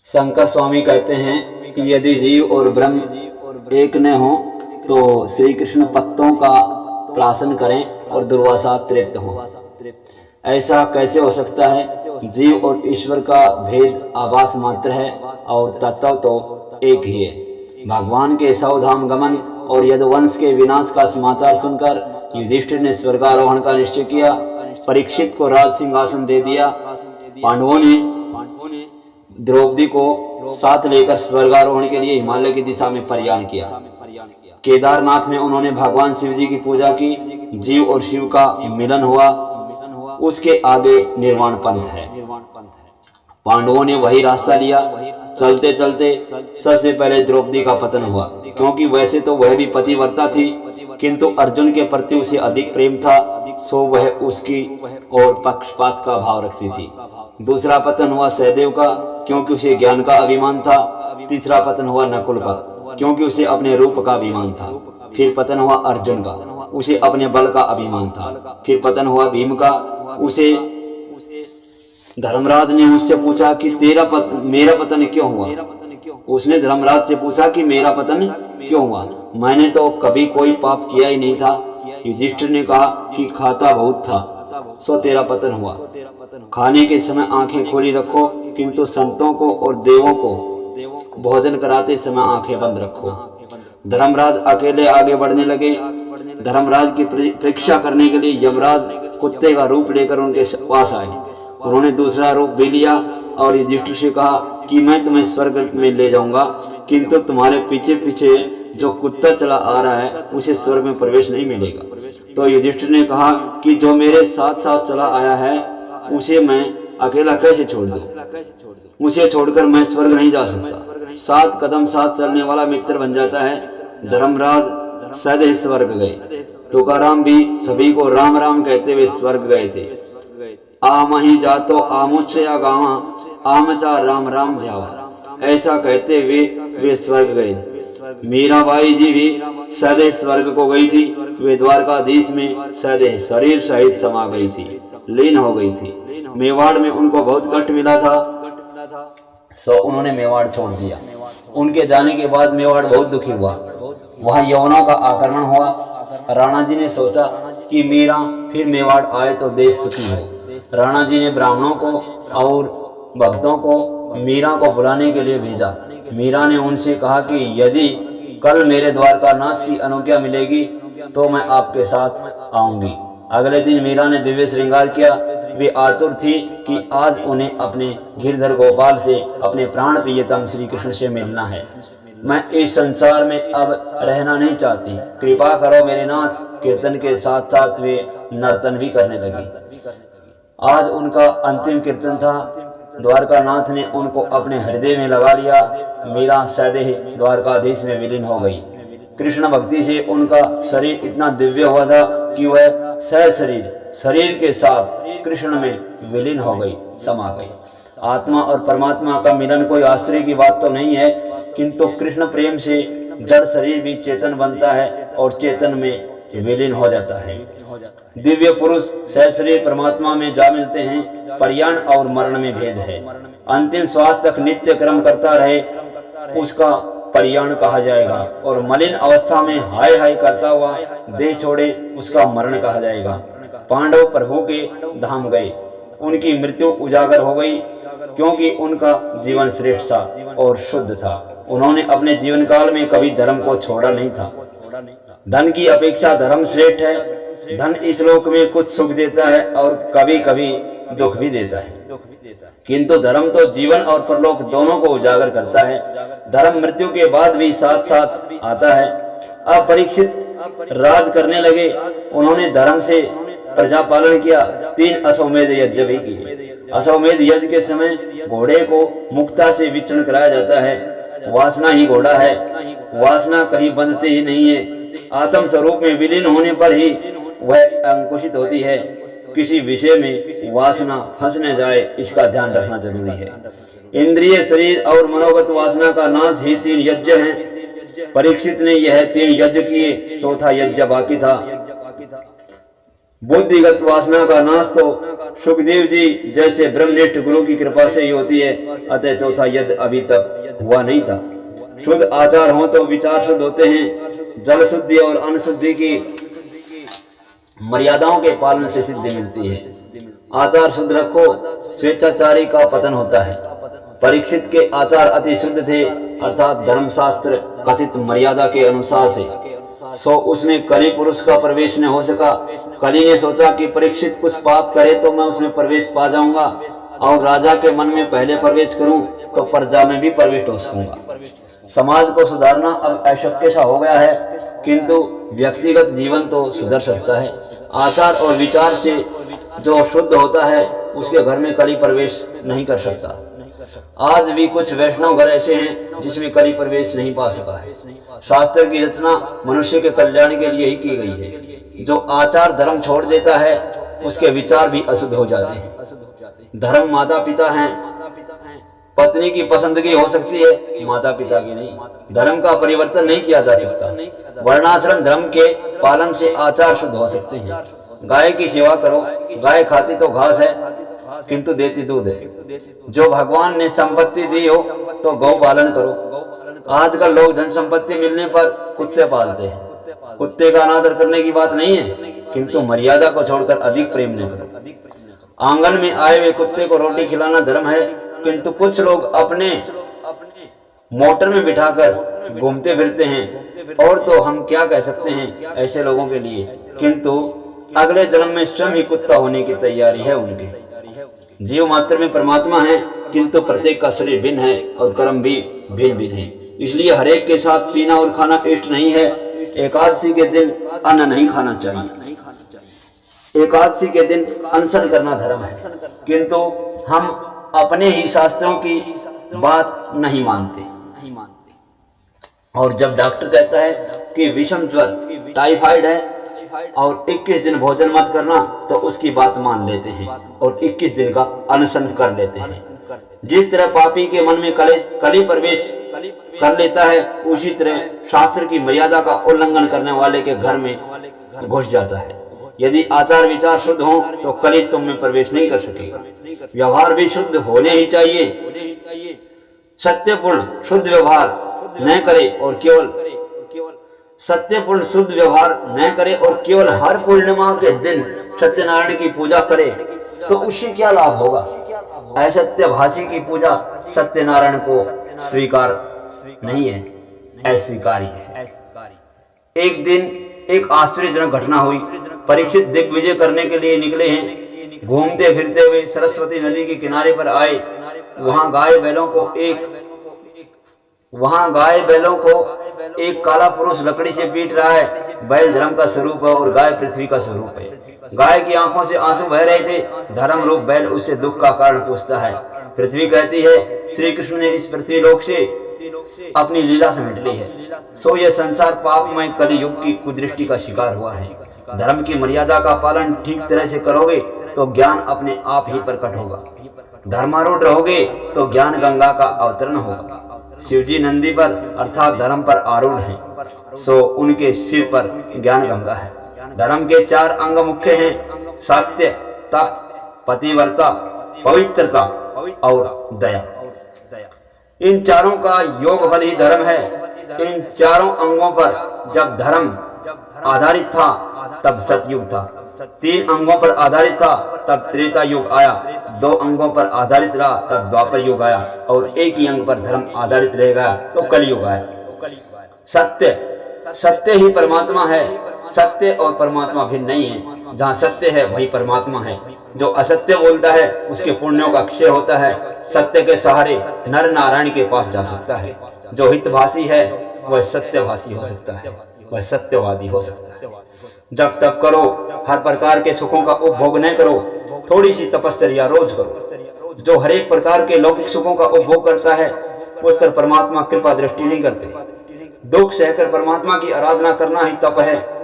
शंकर स्वामी कहते हैं कि यदि जीव और ब्रह्म एक न हो तो श्री कृष्ण पत्तों का प्राशन करें और दुर्वासा तृप्त हों। ऐसा कैसे हो सकता है? जीव और ईश्वर का भेद आभास मात्र है और तत्व तो एक ही है। भगवान के 100 धाम गमन और यदुवंश के विनाश का समाचार सुनकर युधिष्ठिर ने स्वर्गारोहण का निश्चय किया। परीक्षित को राज सिंहासन दे दिया। पांडवों ने द्रौपदी को साथ लेकर स्वर्गारोहण के लिए हिमालय की दिशा में प्रयाण किया। केदारनाथ में उन्होंने भगवान शिव जी की पूजा की। जीव और शिव का मिलन हुआ, उसके आगे निर्वाण पंथ है। पांडवों ने वही रास्ता लिया। चलते चलते सबसे पहले द्रौपदी का पतन हुआ, क्योंकि वैसे तो वह भी पतिव्रता थी, किंतु अर्जुन के प्रति उसे अधिक प्रेम था, सो वह उसकी और पक्षपात का भाव रखती थी। दूसरा पतन हुआ सहदेव का, क्योंकि उसे ज्ञान का अभिमान था। तीसरा पतन हुआ नकुल का, क्योंकि उसे अपने रूप का अभिमान था। फिर पतन हुआ अर्जुन का, उसे अपने बल का अभिमान था। फिर पतन हुआ भीम का, उसे धर्मराज ने उससे पूछा कि मेरा पतन क्यों हुआ। उसने धर्मराज से पूछा कि मेरा पतन क्यों हुआ, मैंने तो कभी कोई पाप किया ही नहीं था। युधिष्ठिर ने कहा कि खाता बहुत था, सो तेरा पतन हुआ। खाने के समय आंखें खोली रखो, किंतु संतों को और देवों को भोजन कराते समय आंखें बंद रखो। धर्मराज अकेले आगे बढ़ने लगे। धर्मराज की परीक्षा करने के लिए यमराज कुत्ते का रूप लेकर उनके पास आए। उन्होंने दूसरा रूप भी लिया और युधिष्ठिर से कहा कि मैं तुम्हें स्वर्ग में ले जाऊंगा, किंतु तुम्हारे पीछे पीछे जो कुत्ता चला आ रहा है उसे स्वर्ग में प्रवेश नहीं मिलेगा। तो युधिष्ठिर ने कहा कि जो मेरे साथ साथ चला आया है उसे मैं अकेला कैसे छोड़ दूं? उसे छोड़कर मैं स्वर्ग नहीं जा सकता। 7 कदम साथ चलने वाला मित्र बन जाता है। धर्मराज सदैव स्वर्ग गए। तुकाराम भी सभी को राम राम कहते हुए स्वर्ग गए थे। आमहि जातो आमुच्चया गावा, आमचा राम राम ध्यावा, ऐसा कहते हुए वे स्वर्ग गए। मीराबाई जी भी सदैव स्वर्ग को गई थी। वे द्वारकाधीश में सदैव शरीर सहित समा गई थी, लीन हो गई थी। मेवाड़ में उनको बहुत कष्ट मिला था, सो उन्होंने मेवाड़ छोड़ दिया। उनके जाने के बाद मेवाड़ बहुत दुखी हुआ। वहां यवनों का आक्रमण हुआ। राणा जी ने सोचा कि मीरा फिर मेवाड़ आए तो देश सुखी हो। राणा जी ने ब्राह्मणों को और भक्तों को मीरा को बुलाने के लिए भेजा। मीरा ने उनसे कहा कि यदि कल मेरे द्वारकानाथ की अनुज्ञा मिलेगी तो मैं आपके साथ आऊंगी। अगले दिन मीरा ने दिव्य श्रृंगार किया। वे आतुर थी कि आज उन्हें अपने गिरधर गोपाल से, अपने प्राण प्रियतम श्री कृष्ण से मिलना है। मैं इस संसार में अब रहना नहीं चाहती, कृपा करो मेरे नाथ। कीर्तन के साथ साथ वे नर्तन भी करने लगी। आज उनका अंतिम कीर्तन था। द्वारकानाथ ने उनको अपने हृदय में लगा लिया। मीरा सदैव द्वारकाधीश में विलीन हो गई। कृष्ण भक्ति से उनका शरीर इतना दिव्य हुआ था कि वह सह शरीर के साथ कृष्ण में विलीन हो गई, समा गई। आत्मा और परमात्मा का मिलन कोई आश्चर्य की बात तो नहीं है, किंतु कृष्ण प्रेम से जड़ शरीर भी चेतन बनता है और चेतन में विलीन हो जाता है। दिव्य पुरुष सह शरीर परमात्मा में जा मिलते हैं। प्रयाण और मरण में भेद है। अंतिम श्वास तक नित्य क्रम करता रहे उसका प्रयाण कहा जाएगा, और मलिन अवस्था में हाय हाय करता हुआ देह छोड़े उसका मरण कहा जाएगा। पांडव प्रभु के धाम गए। उनकी मृत्यु उजागर हो गई, क्योंकि उनका जीवन श्रेष्ठ था और शुद्ध था। उन्होंने अपने जीवन काल में कभी धर्म को छोड़ा नहीं था। धन की अपेक्षा धर्म श्रेष्ठ है। धन इस लोक में कुछ सुख देता है और कभी कभी दुख भी देता है, किंतु धर्म तो जीवन और परलोक दोनों को उजागर करता है। धर्म मृत्यु के बाद भी साथ साथ आता है। अब परीक्षित राज करने लगे। उन्होंने धर्म से प्रजा पालन किया। 3 अश्वमेध यज्ञ भी किए। अश्वमेध यज्ञ के समय घोड़े को मुक्ता से विचरण कराया जाता है। वासना ही घोड़ा है। वासना कहीं बंधती ही नहीं है। आत्म स्वरूप में विलीन होने पर ही वह अंकुशित होती है। किसी विषय में वासना फंस न जाए, इसका ध्यान रखना जरूरी है। इंद्रिय, शरीर और मनोगत वासना का नाश ही 3 यज्ञ हैं। परीक्षित ने यह 3 यज्ञ किए, चौथा यज्ञ बाकी था। बुद्धिगत वासना का नाश तो सुखदेव जी जैसे ब्रह्मनिष्ठ गुरु की कृपा से ही होती है। अतः चौथा यज्ञ अभी तक हुआ नहीं था। शुद्ध आचार हो तो विचार शुद्ध होते हैं। जल शुद्धि और अन्न शुद्धि की मर्यादाओं के पालन से सिद्धि मिलती है। आचार शुद्ध रखो, स्वेच्छाचारी का पतन होता है। परीक्षित के आचार अति शुद्ध थे, अर्थात धर्मशास्त्र कथित मर्यादा के अनुसार थे। सो उसमें कली पुरुष का प्रवेश न हो सका। कली ने सोचा कि परीक्षित कुछ पाप करे तो मैं उसमें प्रवेश पा जाऊंगा, और राजा के मन में पहले प्रवेश करूं तो प्रजा में भी प्रवेश हो सकूंगा। समाज को सुधारना अब अशक्य सा हो गया है, किंतु व्यक्तिगत जीवन तो सुधर सकता है। आचार और विचार से जो शुद्ध होता है उसके घर में कली प्रवेश नहीं कर सकता। आज भी कुछ वैष्णव घर ऐसे हैं जिसमें कली प्रवेश नहीं पा सका है। शास्त्र की रचना मनुष्य के कल्याण के लिए ही की गई है। जो आचार धर्म छोड़ देता है उसके विचार भी अशुद्ध हो जाते हैं। धर्म माता पिता हैं, पत्नी की पसंदगी हो सकती है, माता पिता की नहीं। धर्म का परिवर्तन नहीं किया जा सकता। वर्णाश्रम धर्म के पालन से आचार शुद्ध हो सकते हैं। गाय की सेवा करो, गाय खाती तो घास है किंतु देती दूध है। जो भगवान ने संपत्ति दी हो तो गौ पालन करो। आजकल लोग धन संपत्ति मिलने पर कुत्ते पालते हैं। कुत्ते का अनादर करने की बात नहीं है, किंतु मर्यादा को छोड़कर अधिक प्रेम न करो। आंगन में आए हुए कुत्ते को रोटी खिलाना धर्म है, किंतु कुछ लोग अपने मोटर में बिठाकर घूमते फिरते हैं, और तो हम क्या कह सकते हैं ऐसे लोगों के लिए। किंतु अगले जन्म में स्वयं ही कुत्ता होने की तैयारी है उनकी। जीव मात्र में परमात्मा है, किंतु प्रत्येक का शरीर भिन्न है और कर्म भी भिन्न भिन्न है। इसलिए हरेक के साथ पीना और खाना इष्ट नहीं है। एकादशी के दिन अन्न नहीं खाना चाहिए। एकादशी के दिन अनशन करना धर्म है, किंतु हम अपने ही शास्त्रों की बात नहीं मानते। और जब डॉक्टर कहता है कि विषम ज्वर टाइफाइड है और 21 दिन भोजन मत करना, तो उसकी बात मान लेते हैं और 21 दिन का अनशन कर लेते हैं। जिस तरह पापी के मन में कली प्रवेश कर लेता है, उसी तरह शास्त्र की मर्यादा का उल्लंघन करने वाले के घर में घुस जाता है। यदि आचार विचार शुद्ध हो तो कली तुम में प्रवेश नहीं कर सकेगा। व्यवहार भी शुद्ध होने ही चाहिए। सत्यपूर्ण शुद्ध व्यवहार न करे और केवल सत्यपूर्ण शुद्ध व्यवहार न करे और केवल हर पूर्णिमा के दिन सत्यनारायण की पूजा करे तो उससे क्या लाभ होगा। असत्यभाषी की पूजा सत्यनारायण को स्वीकार नहीं है, अस्वीकारी है। एक दिन एक आश्चर्यजनक घटना हुई। परीक्षित दिग्विजय करने के लिए निकले हैं। घूमते फिरते हुए सरस्वती नदी के किनारे पर आए। वहां गाय बैलों को एक काला पुरुष लकड़ी से पीट रहा है। बैल धर्म का स्वरूप है और गाय पृथ्वी का स्वरूप है। गाय की आंखों से आंसू बह रहे थे। धर्म रूप बैल उससे दुख का कारण पूछता है। पृथ्वी कहती है श्री कृष्ण ने इस पृथ्वी लोक से अपनी लीला समेट ली है। सो यह संसार पापमय कलि युग की कुदृष्टि का शिकार हुआ है। धर्म की मर्यादा का पालन ठीक तरह से करोगे तो ज्ञान अपने आप ही प्रकट होगा। धर्मारूढ़ रहोगे तो ज्ञान गंगा का अवतरण होगा। शिवजी नंदी पर अर्थात धर्म पर आरूढ़ हैं, सो उनके सिर पर ज्ञान गंगा है। धर्म के 4 अंग मुख्य हैं, सत्य, तप, पतिव्रता, पवित्रता और दया। इन चारों का योग फल ही धर्म है। इन चारों अंगों पर जब धर्म आधारित था तब सतयुग था। 3 अंगों पर आधारित था तब त्रेता युग आया। 2 अंगों पर आधारित रहा तब द्वापर युग आया, और एक ही अंग पर धर्म आधारित रह गया तो कलयुग आया। सत्य ही परमात्मा है। सत्य और परमात्मा भिन्न नहीं है। जहाँ सत्य है वही परमात्मा है। जो असत्य बोलता है उसके पुण्यों का क्षय होता है। सत्य के सहारे नर नारायण के पास जा सकता है। जो हितभाषी है वह सत्यभाषी हो सकता है, वह सत्यवादी हो सकता है। जब तप करो, हर प्रकार के सुखों का उपभोग न करो, थोड़ी सी तपस्या रोज करो। जो हर एक प्रकार के लौकिक सुखों का उपभोग करता है उस पर परमात्मा कृपा दृष्टि नहीं करते। दुख सहकर परमात्मा की आराधना करना ही तप है।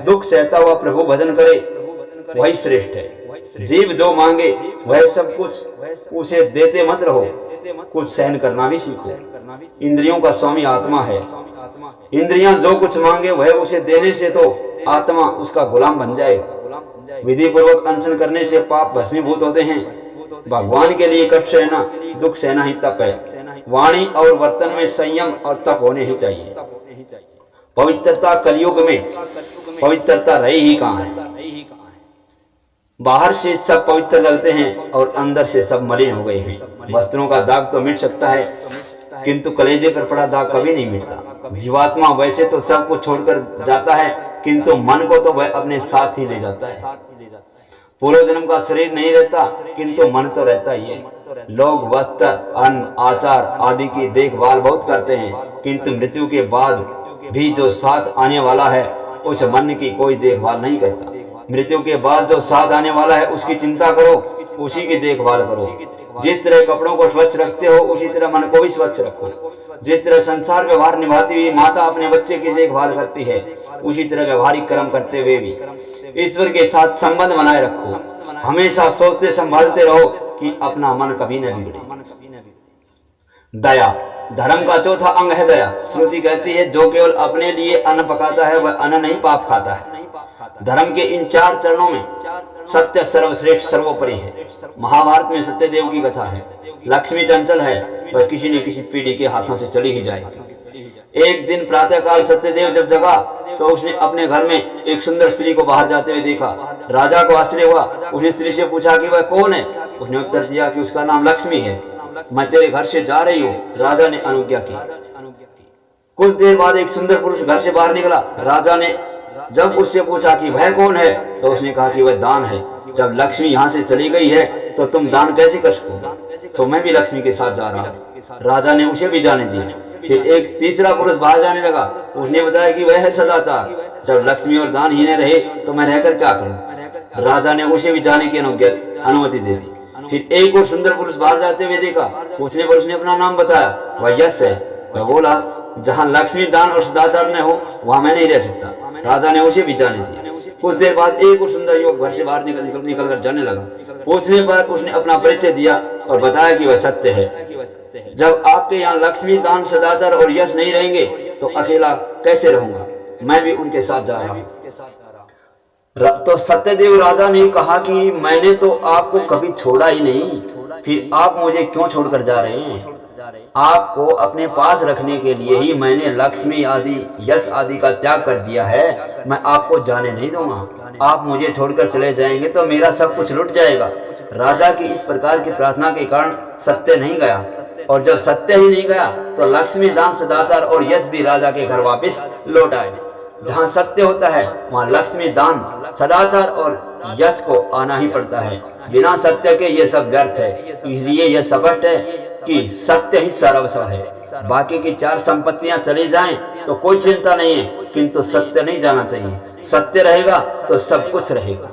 दुख सहता हुआ प्रभु भजन करे वही श्रेष्ठ है। जीव जो मांगे वह सब कुछ उसे देते मत रहो, कुछ सहन करना भी सीखो। इंद्रियों का स्वामी आत्मा है। इंद्रियां जो कुछ मांगे वह उसे देने से तो आत्मा उसका गुलाम बन जाएगा। विधि पूर्वक अनशन करने से पाप भस्मीभूत होते हैं। भगवान के लिए कष्ट सहना, दुख सहना ही तप है। वाणी और वर्तन में संयम और तप होने ही चाहिए। पवित्रता कलयुग में पवित्रता रही ही कहाँ है। बाहर से सब पवित्र लगते हैं और अंदर से सब मलिन हो गए हैं। वस्त्रों का दाग तो मिट सकता है, किंतु कलेजे पर पड़ा दाग कभी नहीं मिटता। जीवात्मा वैसे तो सब कुछ छोड़कर जाता है, किंतु मन को तो वह अपने साथ ही ले जाता है। पूर्व जन्म का शरीर नहीं रहता, किंतु मन तो रहता ही है। लोग वस्त्र, अन्न, आचार आदि की देखभाल बहुत करते हैं, किंतु मृत्यु के बाद भी जो साथ आने वाला है उस मन की कोई देखभाल नहीं करता। मृत्यु के बाद जो साथ आने वाला है उसकी चिंता करो, उसी की देखभाल करो। जिस तरह कपड़ों को स्वच्छ रखते हो उसी तरह मन को भी स्वच्छ रखो। जिस तरह संसार व्यवहार निभाती हुई माता अपने बच्चे की देखभाल करती है, उसी तरह व्यवहारिक कर्म करते हुए भी ईश्वर के साथ संबंध बनाए रखो। हमेशा सोचते संभालते रहो कि अपना मन कभी न बिगड़े। दया धर्म का चौथा अंग है। दया श्रुति कहती है जो केवल अपने लिए अन्न पकाता है वह अन्न नहीं पाप खाता है। धर्म के इन 4 चरणों में सत्य सर्वश्रेष्ठ सर्वोपरि है। महाभारत में सत्यदेव की कथा है। लक्ष्मी चंचल है, वह किसी न किसी पीढ़ी के हाथों से चली ही जाएगी। एक दिन प्रातःकाल सत्यदेव जब जगा तो उसने अपने घर में एक सुंदर स्त्री को बाहर जाते हुए देखा। राजा को आश्चर्य हुआ। उसने स्त्री से पूछा कि वह कौन है। उसने उत्तर दिया कि उसका नाम लक्ष्मी है। मैं तेरे घर से जा रही हूँ। राजा ने अनुज्ञा की। कुछ देर बाद एक सुंदर पुरुष घर से बाहर निकला। राजा ने जब उससे पूछा कि वह कौन है तो उसने कहा कि वह दान है। जब लक्ष्मी यहाँ से चली गई है तो तुम दान कैसे कर सकोगे। तो मैं भी लक्ष्मी के साथ जा रहा हूँ। राजा ने उसे भी जाने दिया। फिर एक तीसरा पुरुष बाहर जाने लगा। उसने बताया कि वह है सदाचार। जब लक्ष्मी और दान ही न रहे तो मैं रहकर क्या करूँ। राजा ने उसे भी जाने की अनुमति दे दी। फिर एक और सुंदर पुरुष बाहर जाते हुए देखा। पूछने पर उसने अपना नाम बताया। वह यश है। वह बोला जहाँ लक्ष्मी, दान और सदाचार न हो वहाँ मैं नहीं रह सकता। राजा ने उसे भी जाने दिया। कुछ देर बाद एक और सुंदर युवक घर से बाहर निकल कर जाने लगा। पूछने पर उसने अपना परिचय दिया और बताया कि वह सत्य है। जब आपके यहाँ लक्ष्मी, दान, सदाचार और यश नहीं रहेंगे तो अकेला कैसे रहूंगा। मैं भी उनके साथ जा रहा हूँ। तो सत्यदेव राजा ने कहा कि मैंने तो आपको कभी छोड़ा ही नहीं, फिर आप मुझे क्यों छोड़कर जा रहे हैं। आपको अपने पास रखने के लिए ही मैंने लक्ष्मी आदि, यश आदि का त्याग कर दिया है। मैं आपको जाने नहीं दूंगा। आप मुझे छोड़कर चले जाएंगे तो मेरा सब कुछ लुट जाएगा। राजा की इस प्रकार की प्रार्थना के कारण सत्य नहीं गया, और जब सत्य ही नहीं गया तो लक्ष्मी, दान, सदाचार और यश भी राजा के घर वापस लौट आए। जहाँ सत्य होता है वहाँ लक्ष्मी, दान, सदाचार और यश को आना ही पड़ता है। बिना सत्य के ये सब व्यर्थ है। इसलिए यह स्पष्ट है कि सत्य ही सर्वस्व है। बाकी की 4 संपत्तियां चली जाएं तो कोई चिंता नहीं है, किंतु सत्य नहीं जाना चाहिए। सत्य रहेगा तो सब कुछ रहेगा।